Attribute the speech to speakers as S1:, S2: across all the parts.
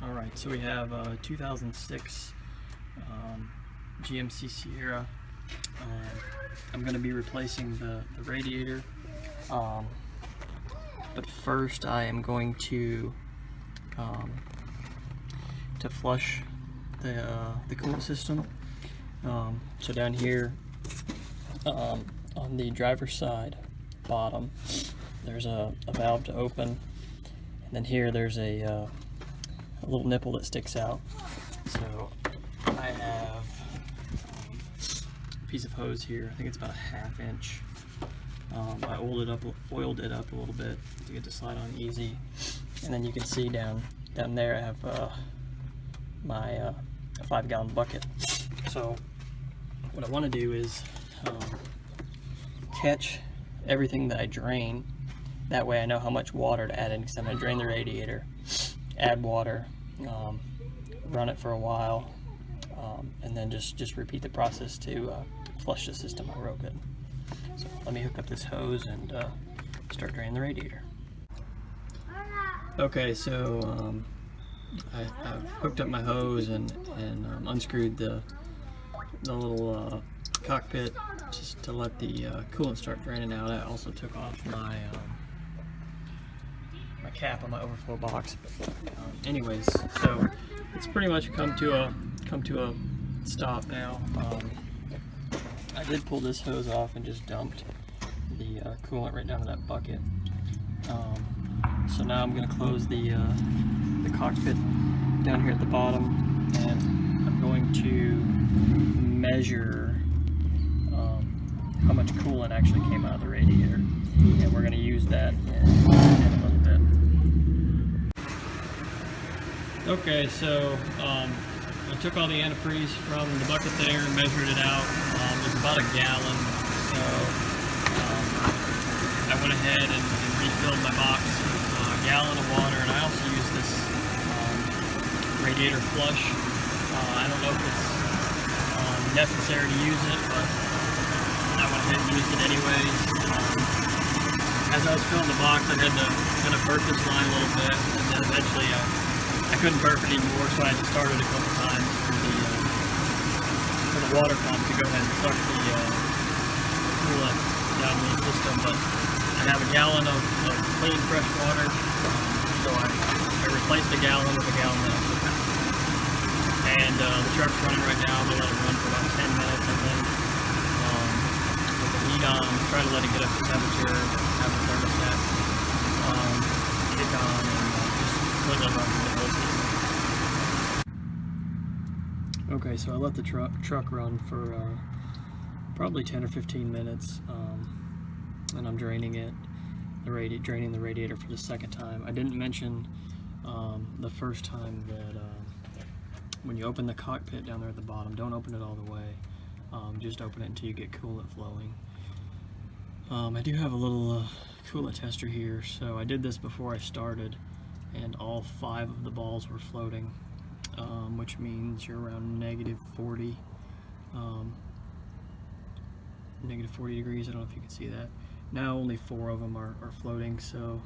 S1: Alright, so we have a 2006 GMC Sierra. I'm going to be replacing the radiator, but first I am going to flush the coolant system. So down here on the driver's side bottom, there's a valve to open, and then here there's a little nipple that sticks out. So I have a piece of hose here. I think it's about a 1/2 inch. I oiled it up a little bit to get to slide on easy, and then you can see down there I have my 5-gallon bucket. So what I want to do is catch everything that I drain. That way I know how much water to add in, because I'm going to drain the radiator, add water, run it for a while, and then just repeat the process to flush the system out real good. So let me hook up this hose and start draining the radiator. Okay, so I've hooked up my hose and unscrewed the little cockpit just to let the coolant start draining out. I also took off my cap on my overflow box. Anyways, so it's pretty much come to a stop now. I did pull this hose off and just dumped the coolant right down to that bucket. So now I'm going to close the cockpit down here at the bottom, and I'm going to measure how much coolant actually came out of the radiator, and we're going to use that in a little bit. Okay, so I took all the antifreeze from the bucket there and measured it out. It was about 1 gallon, so I went ahead and refilled my box with a gallon of water, and I also used this radiator flush. I don't know if it's necessary to use it, but I went ahead and used it anyways. As I was filling the box, I had to kind of burp this line a little bit, and then eventually I couldn't burp anymore, so I had to start it a couple times for the water pump to go ahead and suck the coolant down in the system. But I have a gallon of clean, fresh water, so I replaced the gallon with a gallon that I took out. And the truck's running right now. I'm going to let it run for about 10 minutes, and then with the heat on, try to let it get up to temperature, have the thermostat kick on, and just let it run for the whole season. Okay, so I let the truck run for probably 10 or 15 minutes, and I'm draining it, draining the radiator for the second time. I didn't mention the first time that when you open the cockpit down there at the bottom, don't open it all the way. Just open it until you get coolant flowing. I do have a little coolant tester here, so I did this before I started, and all 5 of the balls were floating, which means you're around -40, -40 degrees. I don't know if you can see that. Now only 4 of them are floating, so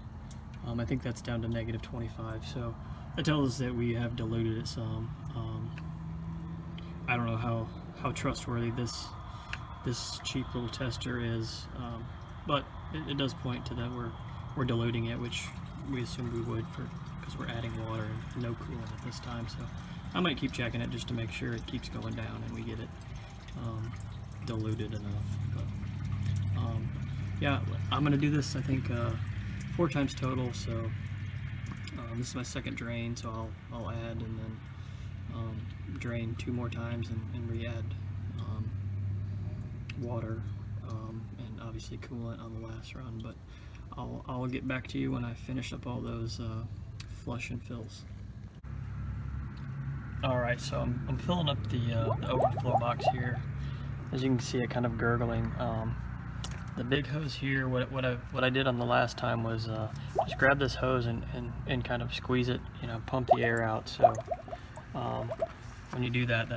S1: I think that's down to -25. So that tells us that we have diluted it some. I don't know how trustworthy this cheap little tester is, but it does point to that we're diluting it, which we assumed we would because we're adding water and no coolant at this time. So I might keep checking it just to make sure it keeps going down and we get it diluted enough. But yeah, I'm gonna do this I think 4 times total. So this is my second drain, so I'll add and then drain 2 more times and re-add water and obviously coolant on the last run. But I'll get back to you when I finish up all those flush and fills. Alright, so I'm filling up the overflow box here. As you can see, it kind of gurgling. The big hose here, what I did on the last time was just grab this hose and kind of squeeze it, pump the air out. So when you do that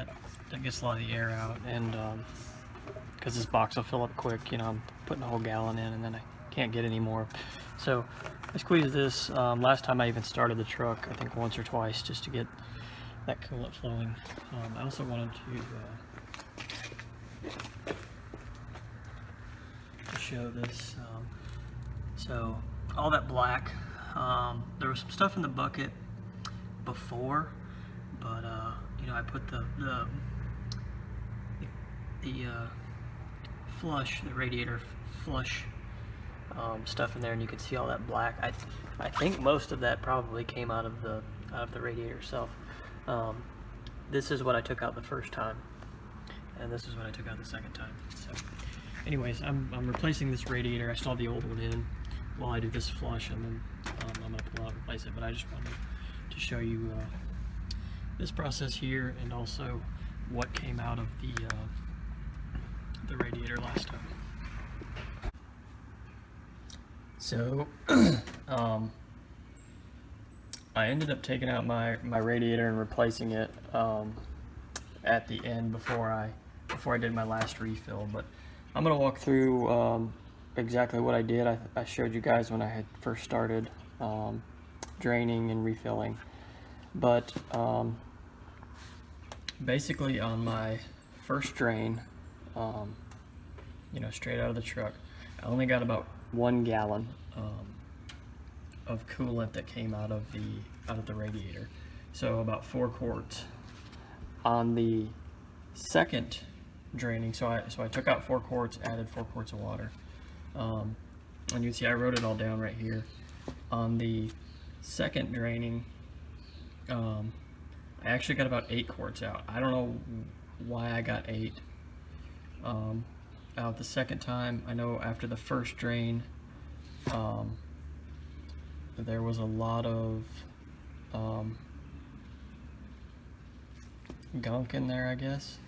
S1: gets a lot of the air out, and because this box will fill up quick, I'm putting a whole gallon in and then I can't get any more. So I squeezed this last time I even started the truck, I think once or twice, just to get that coolant flowing. I also wanted to show this. So all that black, there was some stuff in the bucket before, but you know, I put the flush, the radiator flush stuff in there, and you can see all that black. I think most of that probably came out of the radiator itself. This is what I took out the first time, and this is what I took out the second time. So anyways, I'm replacing this radiator. I still have the old one in while I do this flush, and then I'm going to pull out and replace it. But I just wanted to show you this process here, and also what came out of the radiator last time. So I ended up taking out my radiator and replacing it at the end before I did my last refill. But I'm gonna walk through exactly what I did. I showed you guys when I had first started draining and refilling. But basically on my first drain, you know, straight out of the truck, I only got about 1 gallon of coolant that came out of the radiator, so about 4 quarts. On the second draining, so I took out 4 quarts, added 4 quarts of water, and you can see I wrote it all down right here. On the second draining, I actually got about 8 quarts out. I don't know why I got 8 out the second time. I know after the first drain, there was a lot of gunk in there, I guess.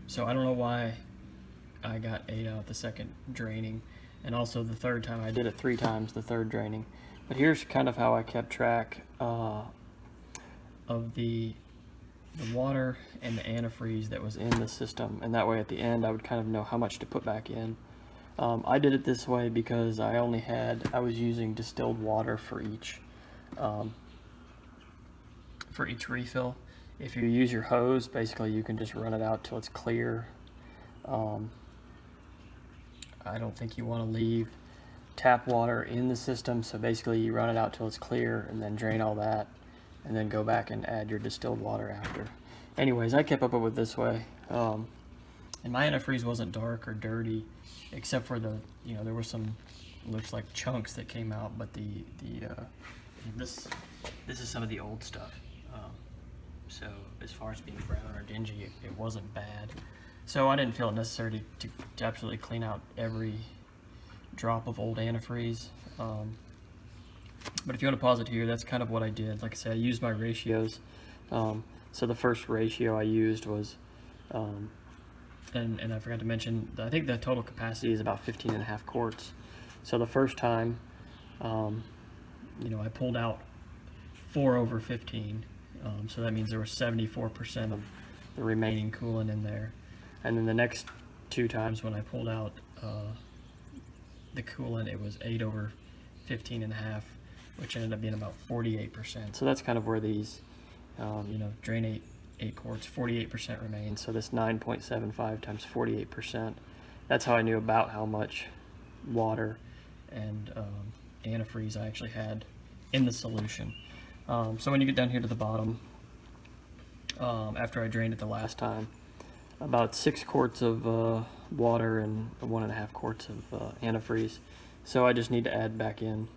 S1: So I don't know why I got 8 out the second draining, and also the third time. I did it 3 times, the third draining. But here's kind of how I kept track of the water and the antifreeze that was in the system, and that way at the end I would kind of know how much to put back in. I did it this way because I was using distilled water for each refill. If you use your hose, basically you can just run it out till it's clear. I don't think you want to leave tap water in the system, so basically you run it out till it's clear and then drain all that, and then go back and add your distilled water after. Anyways, I kept up with this way, and my antifreeze wasn't dark or dirty, except for you know, there were some, looks like chunks that came out, but this is some of the old stuff. So as far as being brown or dingy, it wasn't bad. So I didn't feel it necessary to absolutely clean out every drop of old antifreeze. But if you want to pause it here, that's kind of what I did. Like I said, I used my ratios. So the first ratio I used was, and I forgot to mention, I think the total capacity is about 15.5 quarts. So the first time, you know, I pulled out 4 over 15. So that means there was 74% of the remaining coolant in there. And then the next 2 times when I pulled out the coolant, it was 8 over 15.5, which ended up being about 48%. So that's kind of where these, you know, drain 8 quarts, 48% remains. So this 9.75 times 48%, that's how I knew about how much water and antifreeze I actually had in the solution. So when you get down here to the bottom, after I drained it the last time, about 6 quarts of water and 1.5 quarts of antifreeze. So I just need to add back in,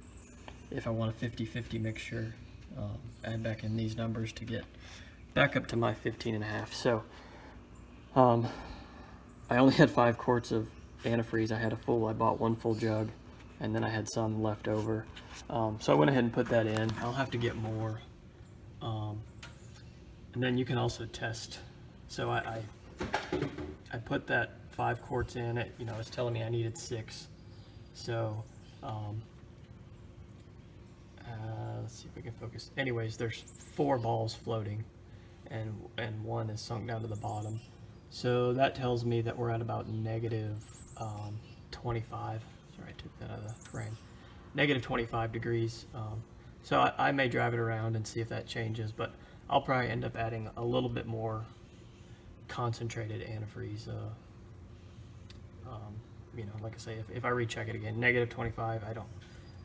S1: if I want a 50-50 mixture, add back in these numbers to get back up to my 15.5. So I only had 5 quarts of antifreeze. I bought 1 full jug, and then I had some left over. So I went ahead and put that in. I'll have to get more. And then you can also test. So I put that 5 quarts in. It, you know, it's telling me I needed 6. So let's see if we can focus. Anyways, there's 4 balls floating, and 1 is sunk down to the bottom. So that tells me that we're at about negative 25. Sorry, I took that out of the frame. negative 25 degrees. So I may drive it around and see if that changes, but I'll probably end up adding a little bit more concentrated antifreeze. You know, like I say, if I recheck it again, negative 25,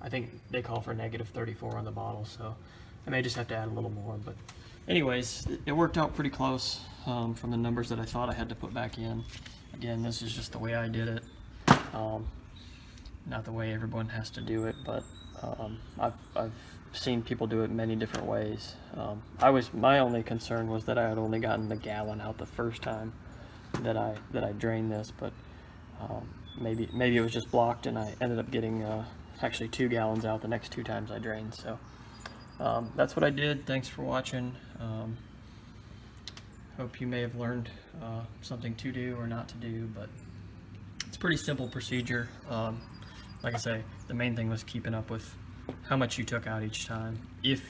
S1: I think they call for negative 34 on the bottle, so I may just have to add a little more. But anyways, it worked out pretty close from the numbers that I thought I had to put back in. Again, this is just the way I did it. Not the way everyone has to do it, but I've seen people do it many different ways. My only concern was that I had only gotten the gallon out the first time that I drained this, but maybe it was just blocked, and I ended up getting actually 2 gallons out the next 2 times I drained. So that's what I did. Thanks for watching. Hope you may have learned something to do or not to do, but it's a pretty simple procedure. Like I say, the main thing was keeping up with how much you took out each time, if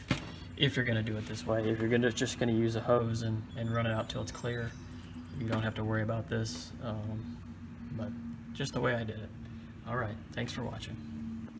S1: you're going to do it this way. If you're just going to use a hose and run it out till it's clear, you don't have to worry about this, but just the way I did it. Alright, thanks for watching.